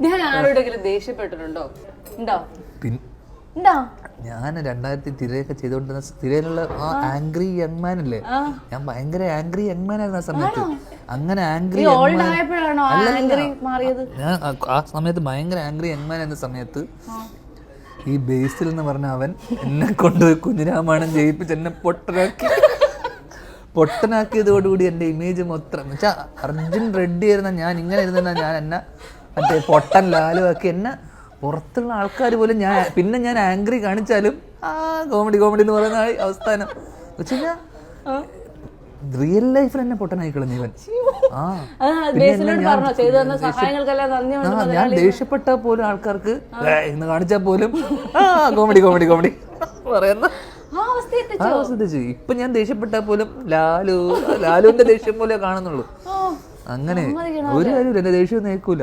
ഞാൻ ആരോടെങ്കിലും ദേഷ്യപ്പെട്ടിട്ടുണ്ടോ? ഉണ്ടോ? ഞാൻ 2000 തിരയൊക്കെ ചെയ്തോണ്ടിരുന്ന തിരയിലുള്ള ആ ആംഗ്രി യങ് മാൻ അല്ലേ, ഞാൻ ഭയങ്കര ആംഗ്രി യങ് മാൻ ആയിരുന്നു ആ സമയത്ത്. അങ്ങനെ ആംഗ്രി ഞാൻ ആ സമയത്ത് ഭയങ്കര ആംഗ്രി യങ് മാൻ എന്ന സമയത്ത് ഈ ബേസിൽ എന്ന് പറഞ്ഞ അവൻ എന്നെ കൊണ്ടുപോയി കുഞ്ഞിരാമായണം ചെയ്യിപ്പിച്ച് എന്നെ പൊട്ടനാക്കിയതോടുകൂടി എൻ്റെ ഇമേജ് മൊത്തം എന്ന് വെച്ചാൽ അർജുൻ റെഡ്ഡി ആയിരുന്ന ഞാൻ ഇങ്ങനെ ഇരുന്ന ഞാൻ എന്നെ മറ്റേ പൊട്ടൻ ലാലുവാക്കി എന്നെ പുറത്തുള്ള ആൾക്കാർ പോലും പിന്നെ ഞാൻ ആംഗ്രി കാണിച്ചാലും കോമഡി എന്ന് പറയുന്ന അവസ്ഥാനം വെച്ച് കഴിഞ്ഞാൽ റിയൽ ലൈഫിൽ എന്നെ പൊട്ടനായിക്കളഞ്ഞ ഇവൻ. ഞാൻ ദേഷ്യപ്പെട്ട പോലും ആൾക്കാർക്ക് എന്ന് കാണിച്ചാൽ പോലും കോമഡി പറയുന്ന ഇപ്പൊ ഞാൻ ദേഷ്യപ്പെട്ടാൽ പോലും ലാലുവിന്റെ ദേഷ്യം പോലെ കാണുന്നുള്ളൂ. അങ്ങനെ ഒരു കാര്യമില്ല, എന്റെ ദേഷ്യം നേക്കൂല.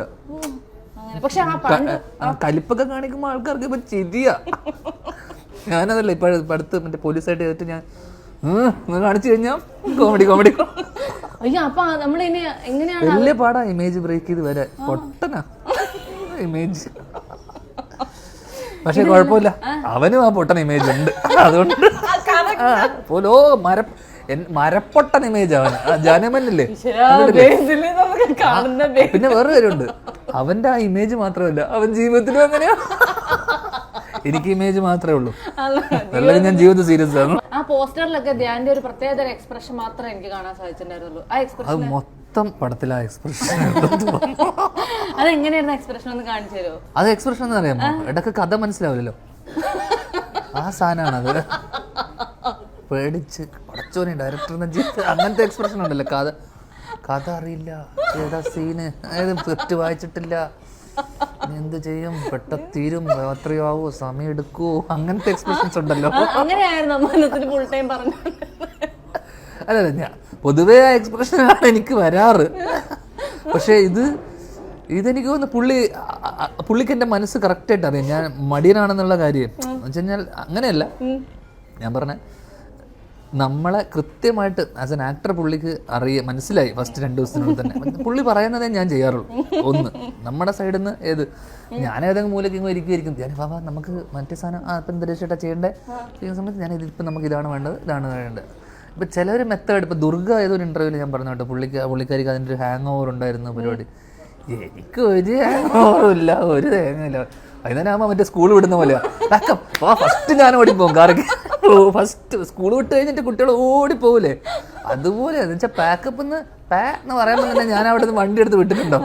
കലിപ്പൊക്കെ കാണിക്കുമ്പോ ആൾക്കാർക്ക് ഇപ്പൊ ചിരിയാ. ഞാനതല്ല ഇപ്പൊ അടുത്ത് മറ്റേ പോലീസായിട്ട് ചെയ്തിട്ട് ഞാൻ കാണിച്ചു കഴിഞ്ഞാൽ കോമഡി വലിയ പാടാ ഇമേജ് ബ്രേക്ക് ചെയ്ത് വരാൻ. പൊട്ടനാ ഇമേജ്. പക്ഷെ കുഴപ്പമില്ല, അവനും ആ പൊട്ടൻ ഇമേജ് ഉണ്ട്. അതുകൊണ്ട് പോലോ മരപ്പൊട്ടൻ ഇമേജ് അവന്. ജനമല്ലേ. പിന്നെ വേറെ കാര്യമുണ്ട്, അവന്റെ ആ ഇമേജ് മാത്രമല്ല, അവൻ ജീവിതത്തിലും അങ്ങനെയാ. എനിക്ക് ഇമേജ് മാത്രമേ ഉള്ളൂ, അല്ലെങ്കിൽ ഞാൻ ജീവിതം സീരിയസ് ആണ്. ആ പോസ്റ്ററിലൊക്കെ ധ്യാന്റെ ഒരു പ്രത്യേക എക്സ്പ്രഷൻ മാത്രമേ എനിക്ക് കാണാൻ സാധിച്ചിട്ടുണ്ടായിരുന്നുള്ളൂ. ആ എക്സ്പ്രഷൻ അത് മൊത്തം പടത്തിലെ എക്സ്പ്രഷൻ. അതെങ്ങനെയായിരുന്നു എക്സ്പ്രഷൻ ഒന്ന് കാണിച്ചു തരുമോ? അത് എക്സ്പ്രഷൻ എന്ന് അറിയാമോ, ഇടയ്ക്ക് കഥ മനസ്സിലാവില്ലല്ലോ, ആ സാധനമാണത്. പേടിച്ച് പടച്ചോനെ ഡയറക്ടർ അങ്ങനത്തെ എക്സ്പ്രഷൻ ഉണ്ടല്ലോ. കഥ അറിയില്ല, ഏതാ സീന്, ഏത് സ്ക്രിപ്റ്റ് വായിച്ചിട്ടില്ല, എന്ത് ചെയ്യും, പെട്ടെന്ന് തീരും, രാത്രിയാവോ, സമയം എടുക്കുവോ, അങ്ങനത്തെ എക്സ്പ്രഷൻസ് ഉണ്ടല്ലോ. അല്ല ഞാൻ പൊതുവേ ആ എക്സ്പ്രഷനാണ് എനിക്ക് വരാറ്. പക്ഷെ ഇതെനിക്ക് തോന്നുന്നു പുള്ളിക്ക് എൻ്റെ മനസ്സ് കറക്റ്റായിട്ട് അറിയാം ഞാൻ മടിയനാണെന്നുള്ള കാര്യം. എന്ന് വെച്ച് കഴിഞ്ഞാൽ അങ്ങനെയല്ല, ഞാൻ പറഞ്ഞ നമ്മളെ കൃത്യമായിട്ട് ആസ് എൻ ആക്ടർ പുള്ളിക്ക് മനസ്സിലായി ഫസ്റ്റ് 2 ദിവസത്തിനുള്ളിൽ തന്നെ. പുള്ളി പറയുന്നതേ ഞാൻ ചെയ്യാറുള്ളൂ. ഒന്ന് നമ്മുടെ സൈഡിൽ നിന്ന് ഞാൻ ഏതെങ്കിലും മൂലക്കെങ്കിലും ഇരിക്കും, ഞാൻ ബാബാ നമുക്ക് മറ്റേ സാധനം ഇപ്പം എന്താ ചേട്ടാ ചെയ്യുന്ന സമയത്ത് ഞാൻ ഇതിപ്പം നമുക്ക് ഇതാണ് വേണ്ടത്. ഇപ്പം ചിലവർ മെത്തേഡ്, ഇപ്പം ദുർഗ ഏതൊരു ഇൻ്റർവ്യൂവിൽ ഞാൻ പറഞ്ഞു കേട്ടോ, പുള്ളിക്കാരിക്ക് അതിൻ്റെ ഒരു ഹാങ് ഓവർ ഉണ്ടായിരുന്നു പരിപാടി. എനിക്ക് ഒരു ഹാങ് ഓവറും ഇല്ല, ഒരു തേങ്ങയില്ല. വൈകുന്നേരമാകുമ്പോൾ മറ്റേ സ്കൂൾ വിടുന്ന പോലെയാ, ഫസ്റ്റ് ഞാൻ ഓടിപ്പോകും കാറൊക്കെ. ഫസ്റ്റ് സ്കൂൾ വിട്ട് കഴിഞ്ഞിട്ട് കുട്ടികൾ ഓടിപ്പോകൂലേ, അതുപോലെ എന്ന് വെച്ചാൽ പാക്കപ്പ് എന്ന് പറയാൻ തന്നെ ഞാൻ അവിടെ നിന്ന് വണ്ടി എടുത്ത് വിട്ടിട്ടുണ്ടോ.